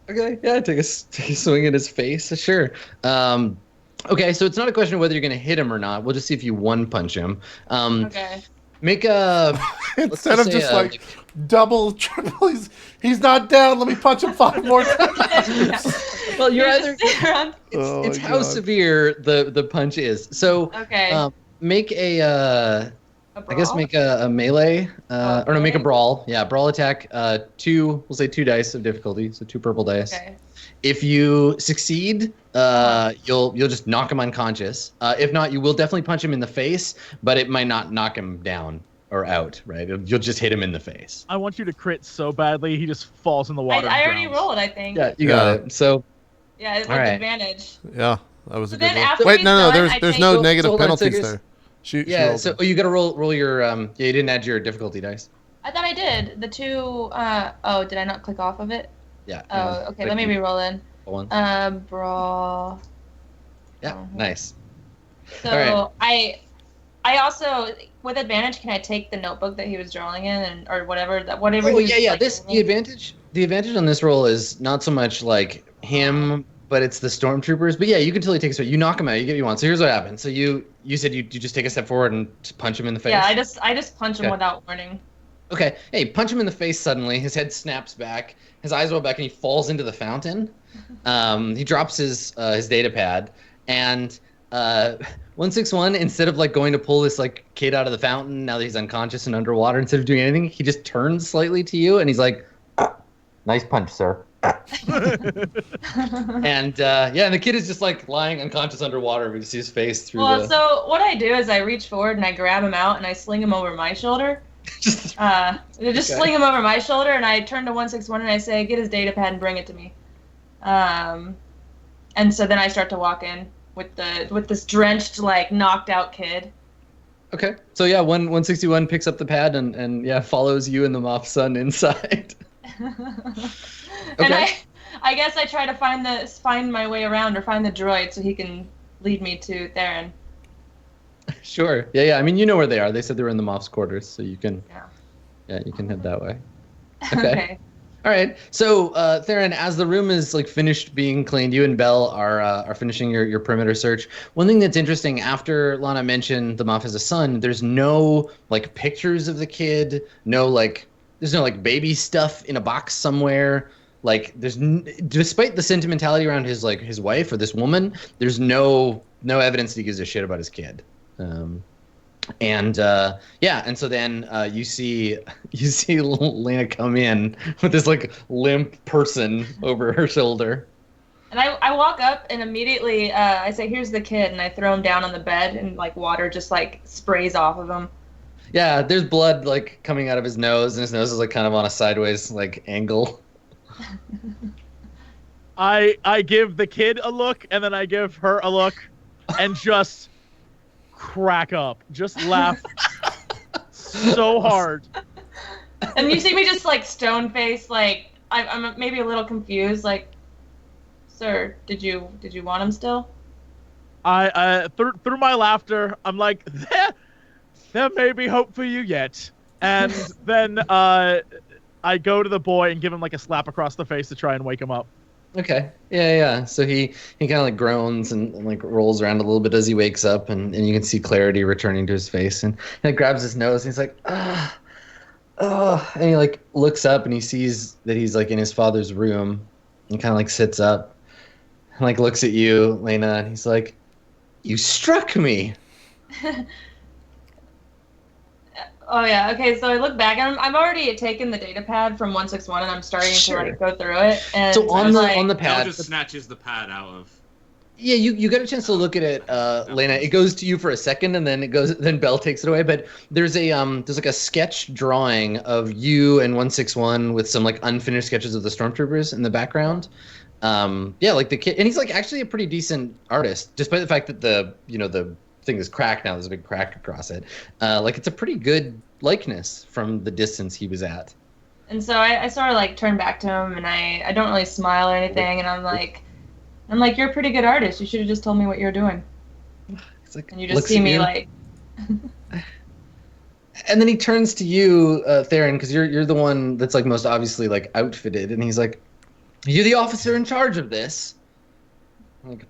that. Okay, yeah, take a swing at his face, sure. Okay, so it's not a question of whether you're going to hit him or not. We'll just see if you one punch him. Okay. Make a Instead of just double, triple, he's not down. Let me punch him 5 more times. Well, you're either Oh it's my how God. severe the punch is. So Okay. make I guess make a melee or no, make a brawl. Yeah, brawl attack. We'll say 2 dice of difficulty, so 2 purple dice. Okay. If you succeed, you'll just knock him unconscious. If not, you will definitely punch him in the face, but it might not knock him down or out, right? You'll just hit him in the face. I want you to crit so badly he just falls in the water. I and already drowns. rolled, I think. Yeah, you got it. So Yeah, with All right. advantage. Yeah, that was a So good then one. after Wait, he's no, done, there's I no take- negative hold on, so penalties here's- there. She yeah, rolled so them. you got to roll your you didn't add your difficulty dice. I thought I did. The 2 did I not click off of it? Yeah. Oh, okay, let me re-roll in. One. Brawl. Yeah, nice. So All I also, with advantage, can I take the notebook that he was drawing in, or whatever Oh he was, yeah. The advantage on this roll is not so much him, but it's the stormtroopers. But yeah, you can totally take a swing. You knock him out. You get what you want. So here's what happens. So you said you just take a step forward and punch him in the face. Yeah, I just punch him Okay. without warning. Okay. Hey, punch him in the face suddenly. His head snaps back. His eyes roll back, and he falls into the fountain. He drops his data pad, and 161, instead of going to pull this kid out of the fountain now that he's unconscious and underwater, instead of doing anything, he just turns slightly to you, and he's like, "Nice punch, sir." And and the kid is just lying unconscious underwater. We just see his face through Well, the. so what I do is I reach forward and I grab him out and I sling him over my shoulder. Just sling him over my shoulder, and I turn to 161 and I say, "Get his data pad and bring it to me." And so then I start to walk in with this drenched, knocked out kid. Okay. So yeah, 161 picks up the pad and follows you and the Moth's son inside. And Okay. I guess I try to find my way around or find the droid so he can lead me to Theron. Sure. Yeah. I mean, you know where they are. They said they were in the Moth's quarters, so you can. Yeah. Yeah, you can head that way. Okay. Okay. All right. So, Theron, as the room is finished being cleaned, you and Belle are finishing your perimeter search. One thing that's interesting, after Lana mentioned the Moth has a son, there's no pictures of the kid. No there's no baby stuff in a box somewhere. Despite the sentimentality around his wife or this woman, there's no evidence that he gives a shit about his kid. And so then you see Lena come in with this limp person over her shoulder. And I walk up and immediately I say, "Here's the kid," and I throw him down on the bed, and water just sprays off of him. Yeah, there's blood coming out of his nose, and his nose is kind of on a sideways angle. I give the kid a look, and then I give her a look, and just crack up. Just laugh so hard. And you see me just like stone faced, like I'm maybe a little confused, like, sir, did you want him still? I through my laughter, I'm like, there may be hope for you yet. And then I go to the boy and give him like a slap across the face to try and wake him up. Okay. Yeah. So he kind of like groans and like rolls around a little bit as he wakes up, and you can see clarity returning to his face, and he grabs his nose and he's like, and he like looks up and he sees that he's like in his father's room, and kind of like sits up and like looks at you, Lena, and he's like, "You struck me." Oh yeah. Okay. So I look back, and I've already taken the data pad from 161, and I'm starting to like go through it. And so on the pad, just snatches the pad out of. Yeah, you get a chance to look at it, Lena. It goes to you for a second, and then then Belle takes it away. But there's like a sketch drawing of you and 161 with some like unfinished sketches of the stormtroopers in the background. Yeah, like the kid, and he's like actually a pretty decent artist, despite the fact that the thing is cracked now. There's a big crack across it. Like it's a pretty good likeness from the distance he was at. And so I sort of like turn back to him, and I don't really smile or anything, and I'm like, you're a pretty good artist. You should have just told me what you're doing. It's like, and you just see me like. And then he turns to you, Theron, because you're the one that's like most obviously like outfitted, and he's like, "You're the officer in charge of this." I'm like,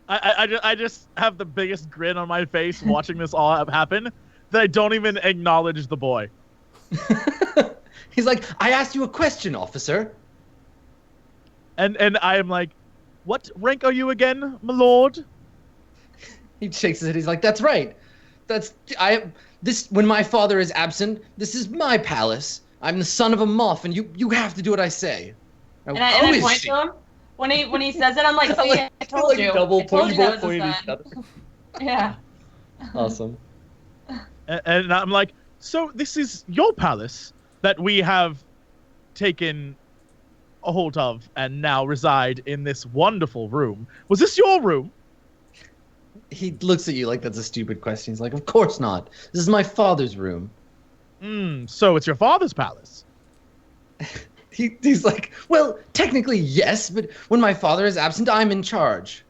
I just have the biggest grin on my face watching this all happen that I don't even acknowledge the boy. He's like, "I asked you a question, officer." And I am like, "What rank are you again, my lord?" He shakes his head. He's like, "That's right. When my father is absent, this is my palace. I'm the son of a moth, and you have to do what I say." And I point to him. When he says it, I'm like, "See, I told you. Double I told you that was pointing his at each other. Yeah. Awesome. And I'm like, "So this is your palace that we have taken a hold of and now reside in this wonderful room. Was this your room?" He looks at you like that's a stupid question. He's like, "Of course not. This is my father's room." So it's your father's palace. He's like, "Well, technically yes, but when my father is absent, I'm in charge.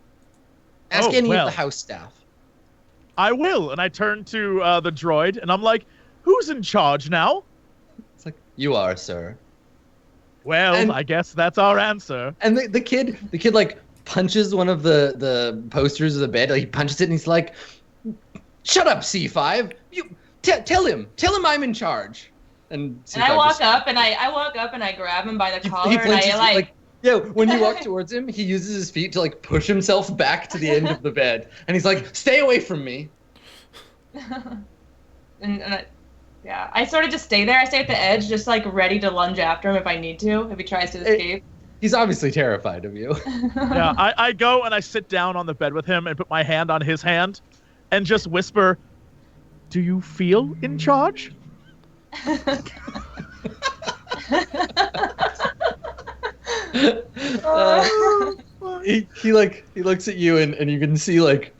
Ask any of the house staff." I will. And I turn to the droid, and I'm like, "Who's in charge now?" It's like, "You are, sir." Well, I guess that's our answer. And the kid like punches one of the posters of the bed. Like, he punches it, and he's like, "Shut up, C5. You tell him I'm in charge." And I walk up and I grab him by the collar, and I like. Yeah, when you walk towards him, he uses his feet to like push himself back to the end of the bed, and he's like, "Stay away from me." I sort of just stay there. I stay at the edge, just like ready to lunge after him if I need to, if he tries to escape. He's obviously terrified of you. Yeah, I go and I sit down on the bed with him and put my hand on his hand and just whisper, "Do you feel in charge?" He looks at you, and you can see like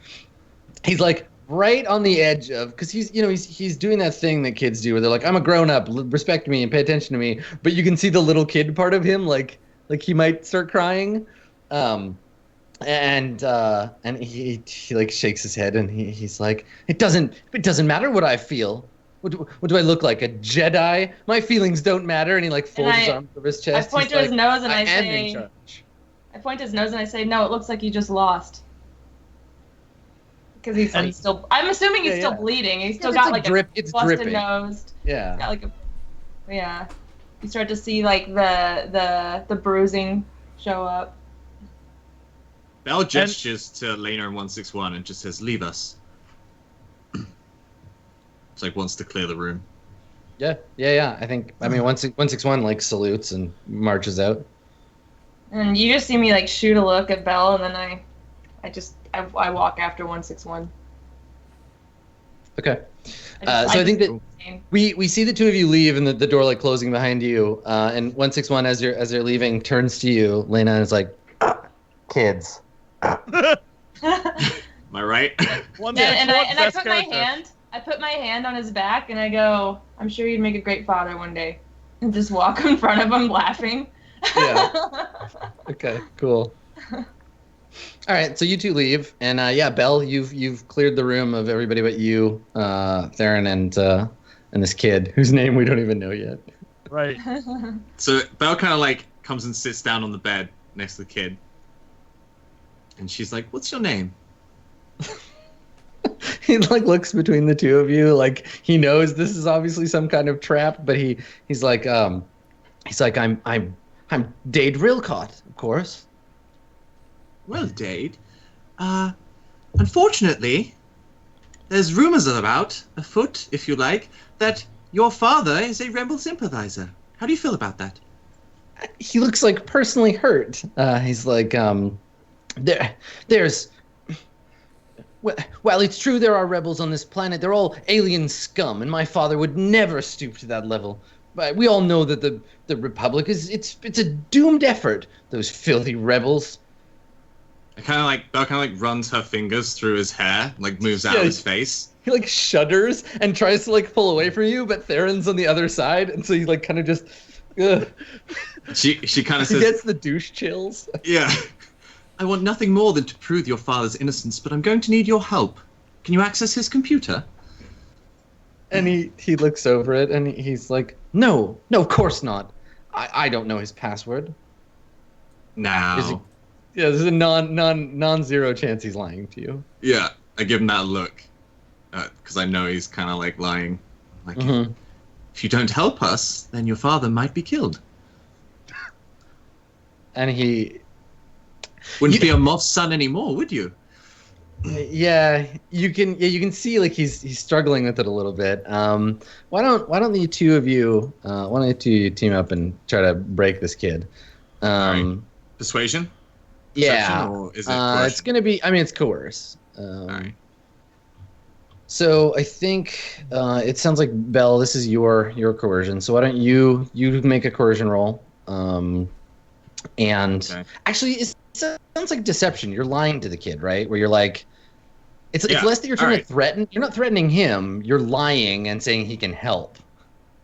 he's like right on the edge of, because he's doing that thing that kids do where they're like, "I'm a grown up, respect me and pay attention to me," but you can see the little kid part of him, like he might start crying, and he like shakes his head, and he's like, it doesn't matter what I feel. What do I look like, a Jedi? My feelings don't matter." And he like folds his arms over his chest. I point to his nose and I say, I point to his nose and I say, "No, it looks like you just lost." Because he's like still. I'm assuming he's still bleeding. He's still got like a busted nose. Yeah. Got like a. Yeah. You start to see like the bruising show up. Belle gestures to Lena and 161 and just says, "Leave us." It's like wants to clear the room. Yeah. I mean, 161 like salutes and marches out. And you just see me like shoot a look at Belle, and then I walk after 161. Okay. I So I think that just- we see the two of you leave and the door like closing behind you. And 161 as they're leaving turns to you, Lena, and is like, kids. Am I right? One and I best put character. I put my hand on his back and I go, I'm sure you'd make a great father one day. And just walk in front of him laughing. Yeah. Okay, cool. All right, so you two leave, and Belle, you've cleared the room of everybody but you, Theron, and this kid whose name we don't even know yet. Right. So Belle kind of like comes and sits down on the bed next to the kid, and she's like, "What's your name?" He like looks between the two of you, like he knows this is obviously some kind of trap, but he's like I'm Dade Rilcott, of course. Well, Dade, unfortunately, there's rumors afoot, if you like, that your father is a rebel sympathizer. How do you feel about that? He looks like personally hurt. He's like, there's. Well, it's true there are rebels on this planet. They're all alien scum, and my father would never stoop to that level. But we all know that the Republic it's a doomed effort. Those filthy rebels. Belle kind of like runs her fingers through his hair, like moves out of his face. He like shudders and tries to like pull away from you, but Theron's on the other side, and so he like kind of just. Ugh. She kind of He says, gets the douche chills. "Yeah, I want nothing more than to prove your father's innocence, but I'm going to need your help. Can you access his computer?" And he looks over it and he's like, no, of course not. I don't know his password. Now. Yeah, there's a non-zero chance he's lying to you. Yeah, I give him that look, because I know he's kind of like lying. Like, if you don't help us, then your father might be killed. And he wouldn't be a Moth's son anymore, would you? Yeah, you can see like he's struggling with it a little bit. Why don't the two of you team up and try to break this kid? Right. Persuasion? Yeah. Or is it it's gonna be. I mean, it's coerce. All right. So I think it sounds like Belle, this is your coercion. So why don't you make a coercion roll? Actually, it sounds like deception. You're lying to the kid, right? Where you're like, it's less that you're trying to threaten. You're not threatening him. You're lying and saying he can help.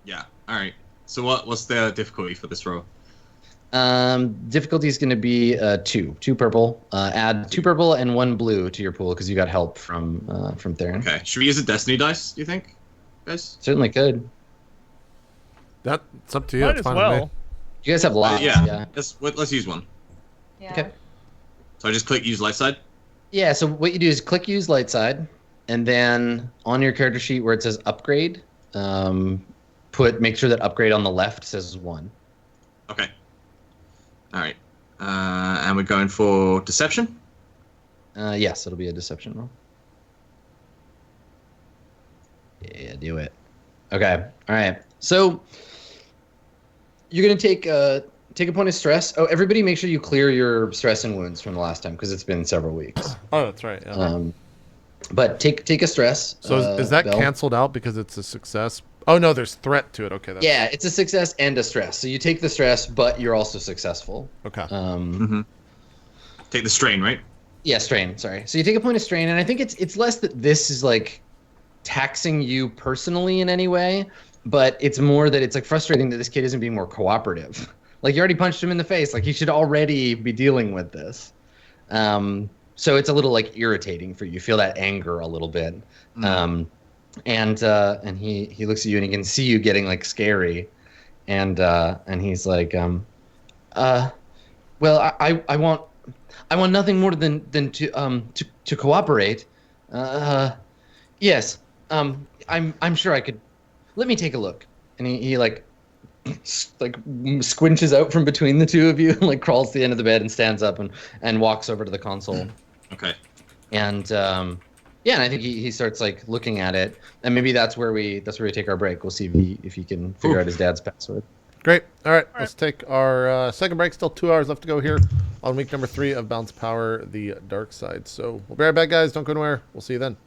Yeah. All right. So what's the difficulty for this roll? Difficulty is going to be 2 purple. Add 2 purple and 1 blue to your pool because you got help from Theron. Okay. Should we use a destiny dice? Do you think, guys? Certainly could. That's up to you. Might It's as fine well. with me. You guys have lots. Yeah. Let's use one. Yeah. Okay. So I just click use light side. Yeah. So what you do is click use light side, and then on your character sheet where it says upgrade, make sure that upgrade on the left says 1. Okay. All right. And we're going for deception? Yes, it'll be a deception roll. Yeah, do it. Okay. All right. So you're going to take a point of stress. Oh, everybody make sure you clear your stress and wounds from the last time because it's been several weeks. Oh, that's right. Yeah. But take a stress. So is that Belle. canceled out because it's a success? Oh, no, there's threat to it. Okay. Yeah, it's a success and a stress. So you take the stress, but you're also successful. Okay. Take the strain, right? Yeah, strain. Sorry. So you take a point of strain, and I think it's less that this is like taxing you personally in any way, but it's more that it's like frustrating that this kid isn't being more cooperative. Like you already punched him in the face. Like he should already be dealing with this. So it's a little like irritating for you. You feel that anger a little bit. And he looks at you and he can see you getting like scary, and he's like, well, I want nothing more than to cooperate. Yes. I'm sure I could. Let me take a look. And he like squinches out from between the two of you and like crawls to the end of the bed and stands up and walks over to the console. Okay. And and I think he starts like looking at it, and maybe that's where we take our break. We'll see if he can figure out his dad's password. Great. All right. Let's take our second break. Still 2 hours left to go here on week number 3 of Balance Power: The Dark Side. So we'll be right back, guys. Don't go anywhere. We'll see you then.